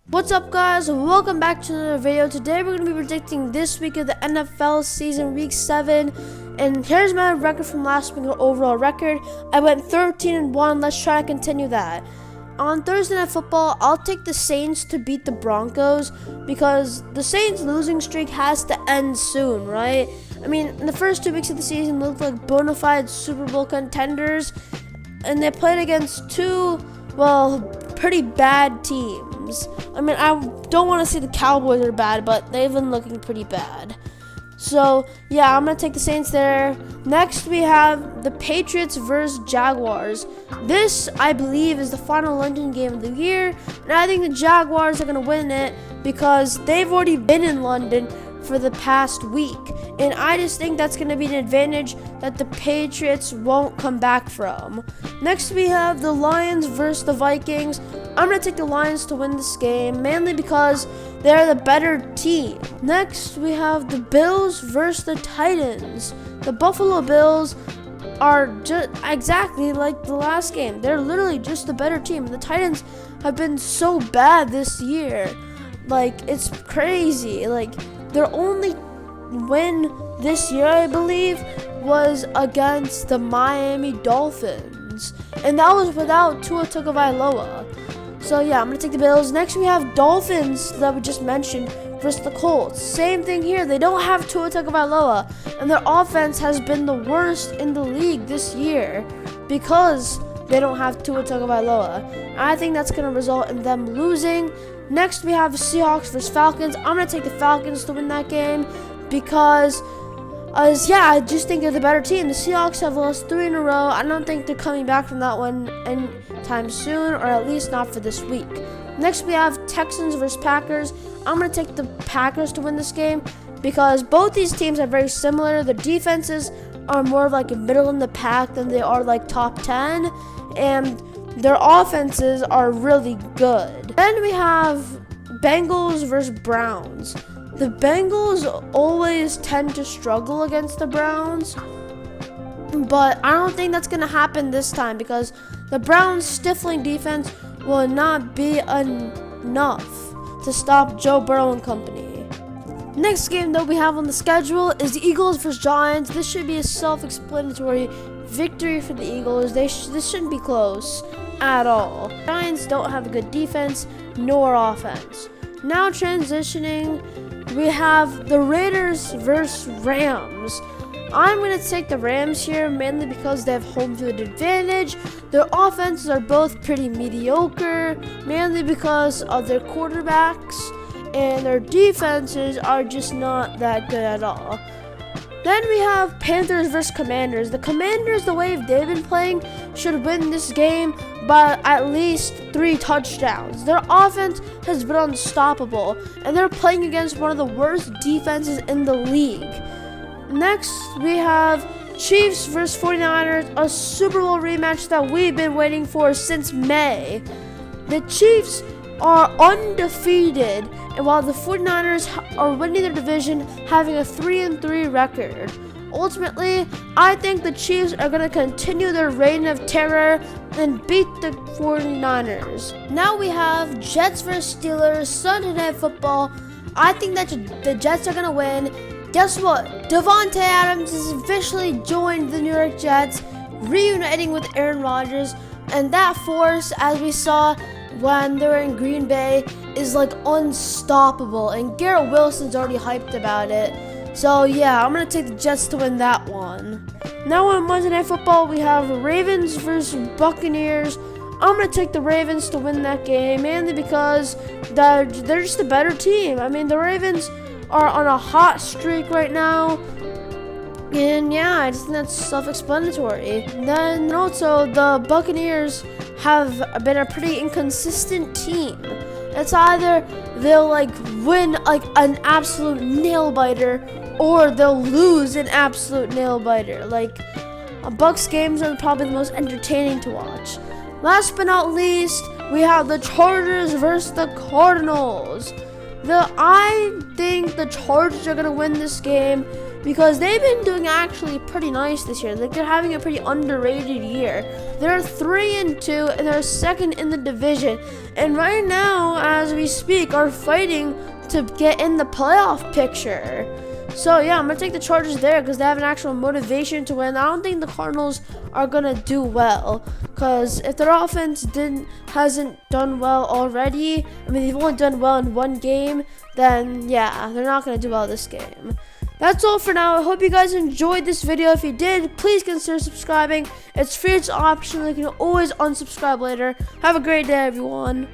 What's up, guys? Welcome back to another video. Today we're going to be predicting this week of the NFL season, week 7. And here's my record from last week, overall record. I went 13-1. Let's try to continue that. On Thursday Night Football, I'll take the Saints to beat the Broncos because the Saints losing streak has to end soon, right? I mean, in the first 2 weeks of the season, looked like bona fide Super Bowl contenders, and they played against two, pretty bad teams. I mean, I don't want to say the Cowboys are bad, but they've been looking pretty bad. So, yeah, I'm going to take the Saints there. Next, we have the Patriots versus Jaguars. This, I believe, is the final London game of the year. And I think the Jaguars are going to win it because they've already been in London for the past week. And I just think that's going to be an advantage that the Patriots won't come back from. Next, we have the Lions versus the Vikings. I'm going to take the Lions to win this game, mainly because they're the better team. Next, we have the Bills versus the Titans. The Buffalo Bills are just exactly like the last game. They're literally just the better team. The Titans have been so bad this year. It's crazy. Their only win this year, I believe, was against the Miami Dolphins. And that was without Tua Tagovailoa. So, yeah, I'm going to take the Bills. Next, we have Dolphins that we just mentioned versus the Colts. Same thing here. They don't have Tua Tagovailoa, and their offense has been the worst in the league this year because they don't have Tua Tagovailoa. I think that's going to result in them losing. Next, we have the Seahawks versus Falcons. I'm going to take the Falcons to win that game because I just think they're the better team. The Seahawks have lost 3 in a row. I don't think they're coming back from that one anytime soon, or at least not for this week. Next, we have Texans versus Packers. I'm going to take the Packers to win this game because both these teams are very similar. The defenses are more of a middle in the pack than they are top 10, and their offenses are really good. Then we have Bengals versus Browns. The Bengals always tend to struggle against the Browns, but I don't think that's going to happen this time because the Browns' stifling defense will not be enough to stop Joe Burrow and company. Next game that we have on the schedule is the Eagles versus Giants. This should be a self-explanatory victory for the Eagles. This shouldn't be close at all. Giants don't have a good defense nor offense. Now transitioning, we have the Raiders versus Rams. I'm going to take the Rams here mainly because they have home field advantage. Their offenses are both pretty mediocre, mainly because of their quarterbacks, and their defenses are just not that good at all. Then we have Panthers versus Commanders. The Commanders, the way they've been playing, should win this game by at least 3 touchdowns. Their offense has been unstoppable, and they're playing against one of the worst defenses in the league. Next, we have Chiefs versus 49ers, a Super Bowl rematch that we've been waiting for since May. The Chiefs are undefeated, and while the 49ers are winning their division, having a 3-3 record. Ultimately, I think the Chiefs are going to continue their reign of terror and beat the 49ers. Now we have Jets versus Steelers, Sunday Night Football. I think that the Jets are going to win. Guess what? Davante Adams has officially joined the New York Jets, reuniting with Aaron Rodgers, and that force, as we saw when they were in Green Bay, is unstoppable, and Garrett Wilson's already hyped about it. So yeah, I'm going to take the Jets to win that one. Now on Monday Night Football, we have Ravens versus Buccaneers. I'm going to take the Ravens to win that game, mainly because they're just a better team. I mean, the Ravens are on a hot streak right now, and yeah, I just think that's self-explanatory. Then also, the Buccaneers have been a pretty inconsistent team. It's either they'll win an absolute nail-biter, or they'll lose an absolute nail-biter. Bucs games are probably the most entertaining to watch. Last but not least, we have the Chargers versus the Cardinals. I think the Chargers are gonna win this game because they've been doing actually pretty nice this year. Like, they're having a pretty underrated year. They're 3-2 and they're second in the division. And right now, as we speak, are fighting to get in the playoff picture. So yeah, I'm gonna take the Chargers there because they have an actual motivation to win. I don't think the Cardinals are gonna do well because if their offense hasn't done well already, I mean they've only done well in one game, then yeah, they're not gonna do well this game. That's all for now. I hope you guys enjoyed this video. If you did, please consider subscribing. It's free, it's optional. You can always unsubscribe later. Have a great day, everyone.